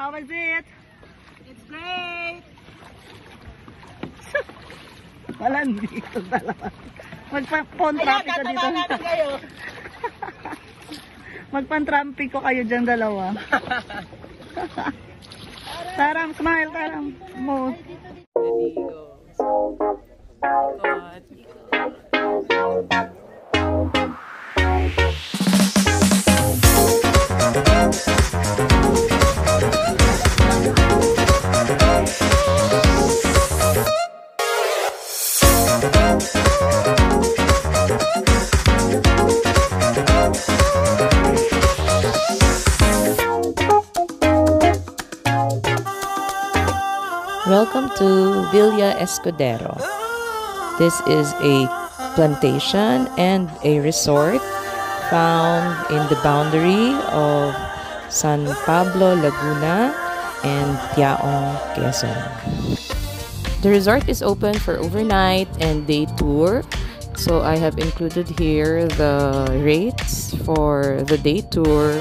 How was it? It's great! Malandi itong dalawa. Magpa-traffic ko dito. Kayo. Magpa-traffic ko kayo dyan dalawa. Tarang, smile, tarang. Mo. Welcome to Villa Escudero. This is a plantation and a resort found in the boundary of San Pablo, Laguna and Tiaong, Quezon. The resort is open for overnight and day tour. So I have included here the rates for the day tour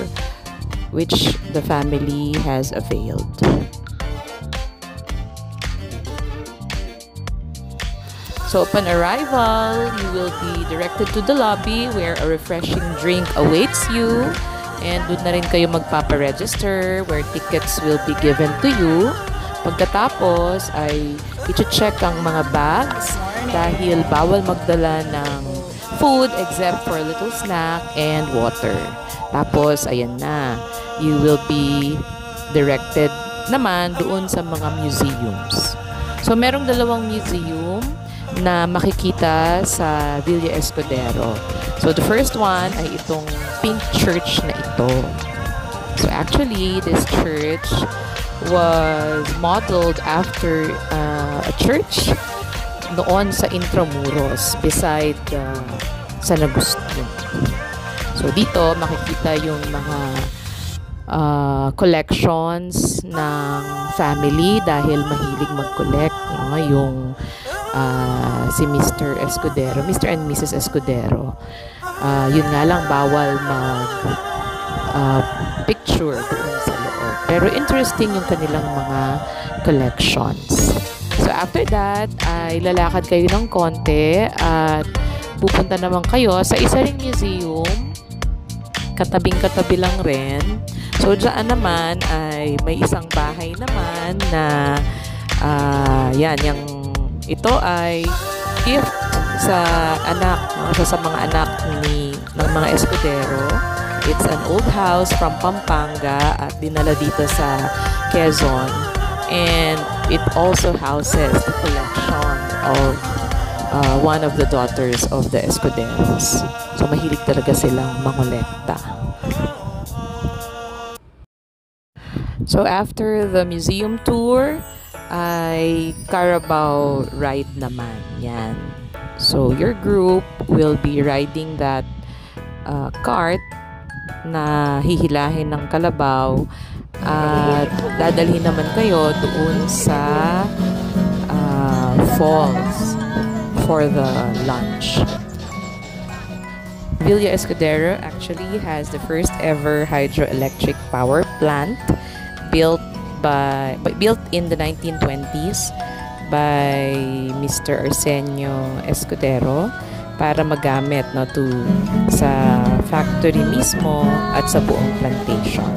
which the family has availed. So upon arrival, you will be directed to the lobby where a refreshing drink awaits you. And doon na rin kayo magpaparegister where tickets will be given to you. Pagkatapos ay i-check ang mga bags dahil bawal magdala ng food except for a little snack and water. Tapos ayan na, you will be directed naman doon sa mga museums. So merong dalawang museum na makikita sa Villa Escudero. So the first one ay itong pink church na ito. So actually, this church was modeled after a church noon sa Intramuros beside San Agustin. So dito makikita yung mga collections ng family dahil mahilig mag-collect, no? Yung si Mr. Escudero, Mr. and Mrs. Escudero. Yun nga lang, bawal mag-picture doon sa loob. Pero interesting yung kanilang mga collections. So after that, ay lalakad kayo ng konti at pupunta naman kayo sa isa ring museum. Katabing-katabi lang rin. So dyan naman ay may isang bahay naman na yan, yung ito ay gift sa anak, sa mga anak ng mga Escudero. It's an old house from Pampanga at dinala dito sa Quezon. And it also houses the collection of one of the daughters of the Escuderos. So mahilig talaga silang mangolekta. So after the museum tour, ay Carabao ride naman. Yan. So, your group will be riding that cart na hihilahin ng kalabaw at dadalhin naman kayo doon sa falls for the lunch. Villa Escudero actually has the first ever hydroelectric power plant built in the 1920s by Mr. Arsenio Escudero para magamit sa factory mismo at sa buong plantation.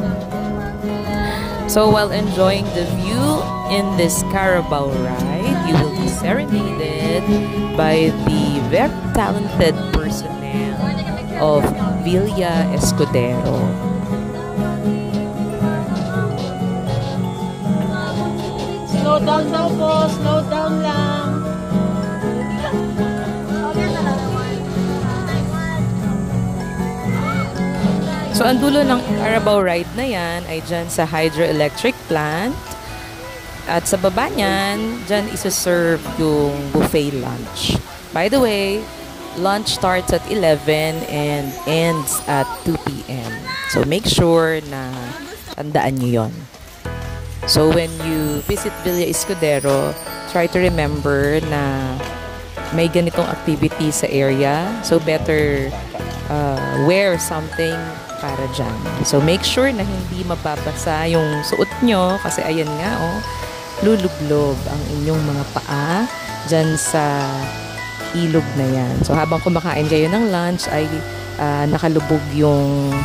So while enjoying the view in this Carabao ride, you will be serenaded by the very talented personnel of Villa Escudero. Slow down daw po, slow down lang. So, ang dulo ng Carabao ride na yan ay dyan sa hydroelectric plant. At sa baba niyan, dyan isa-serve yung buffet lunch. By the way, lunch starts at 11 and ends at 2 p.m. So, make sure na tandaan nyo yon. So, when you visit Villa Escudero, try to remember na may ganitong activity sa area. So, better wear something para dyan. So, make sure na hindi mababasa yung suot nyo kasi ayan nga, oh, lulublob ang inyong mga paa dyan sa ilog na yan. So, habang kumakain kayo ng lunch ay nakalubog yung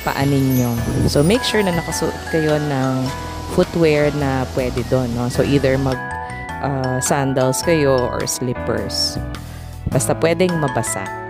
paa ninyo. So, make sure na nakasuot kayo ng footwear na pwede doon. No? So, either sandals kayo or slippers. Basta pwedeng mabasa.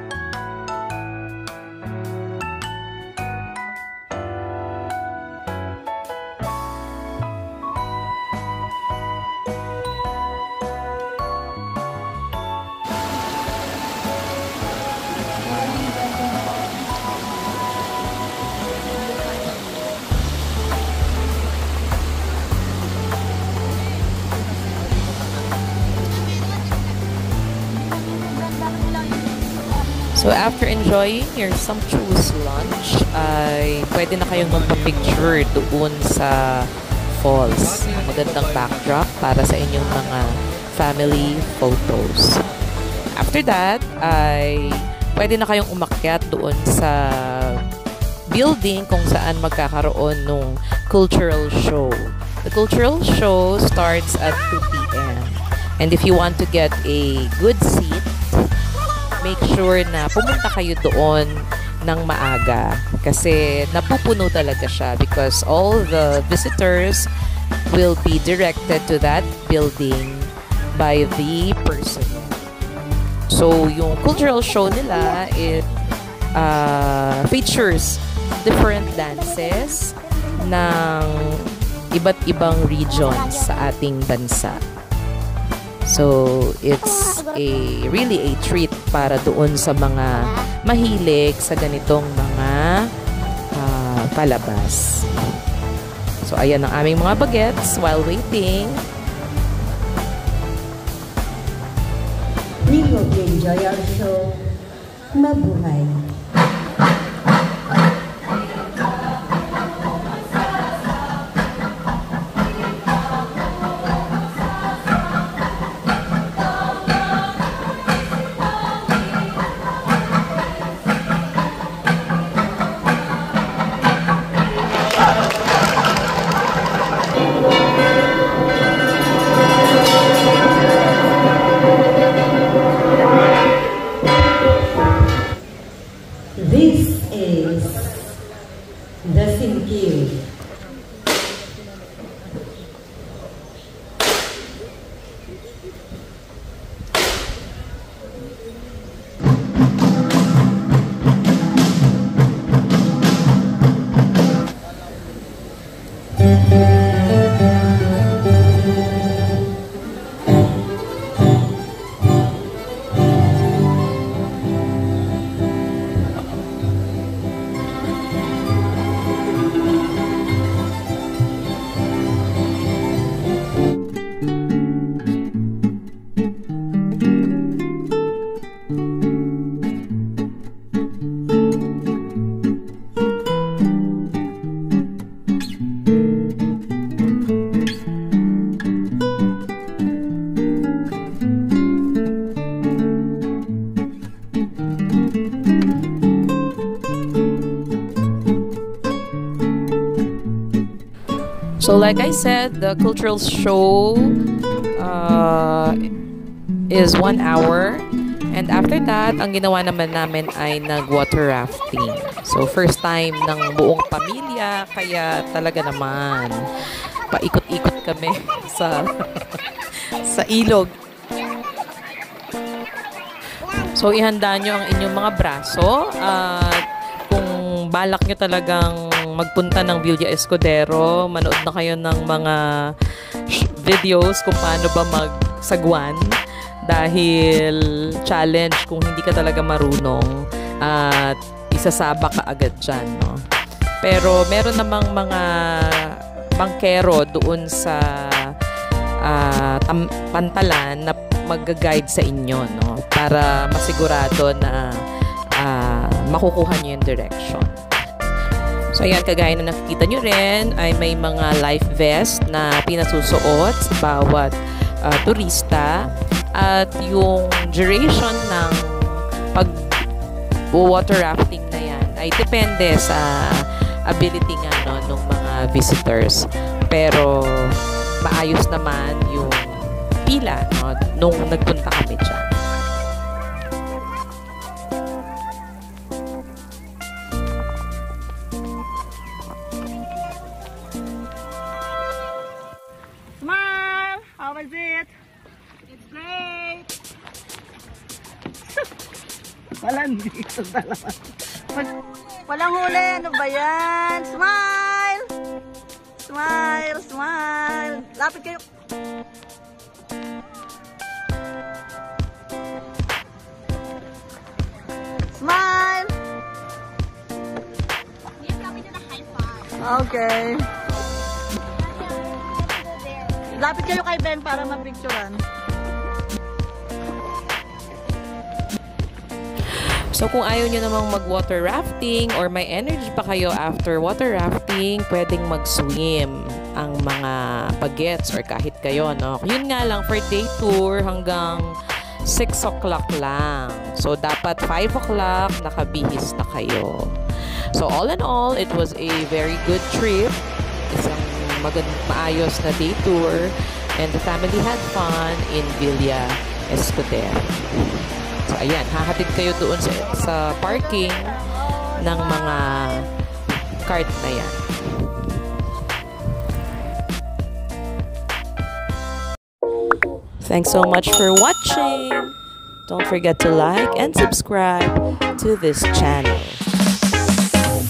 So, after enjoying your sumptuous lunch, ay pwede na kayong magpa-picture doon sa falls. Magandang backdrop para sa inyong mga family photos. After that, ay pwede na kayong umakyat doon sa building kung saan magkakaroon ng cultural show. The cultural show starts at 2 p.m. And if you want to get a good seat, make sure na pumunta kayo doon ng maaga kasi napupuno talaga siya because all the visitors will be directed to that building by the person. So, yung cultural show nila, it features different dances ng iba't ibang regions sa ating bansa. So, it's really a treat para doon sa mga mahilig sa ganitong mga palabas. So, ayan ang aming mga bagets while waiting. We hope you enjoy our show. Mabuhay! This is the Sinking. So, like I said, the cultural show is 1 hour. And after that, ang ginawa naman namin ay nag-water rafting. So, first time ng buong pamilya, kaya talaga naman, paikot-ikot kami sa, sa ilog. So, ihanda nyo ang inyong mga braso. At kung balak nyo talagang magpunta ng Villa Escudero, manood na kayo ng mga videos kung paano ba magsagwan dahil challenge kung hindi ka talaga marunong at isasaba ka agad dyan, no? Pero meron namang mga bangkero doon sa pantalan na mag-guide sa inyo, no? Para masigurado na makukuha nyo yung direction. So, ayan, kagaya na nakikita nyo rin, ay may mga life vest na pinasusuot sa bawat turista. At yung duration ng pag-water rafting na yan ay depende sa ability nga no, ng mga visitors. Pero maayos naman yung pila no, nung nagpunta kami dyan. Smile! How was it? It's great! Walang dito dalawa. Walang huli. Ano ba yan? Smile! Smile! Smile! Lapit kayo. Smile! Okay. Lapit kayo kay Ben para mapicturean. So kung ayaw nyo namang mag-water rafting or may energy pa kayo after water rafting, pwedeng mag-swim ang mga bagets or kahit kayo, no? Yun nga lang, for day tour hanggang 6 o'clock lang. So dapat 5 o'clock nakabihis na kayo. So all in all, it was a very good trip. Isang maayos na day tour and the family had fun in Villa Escudero. So, ayan, hahatid kayo doon sa parking ng mga cart na yan. Thanks so much for watching. Don't forget to like and subscribe to this channel.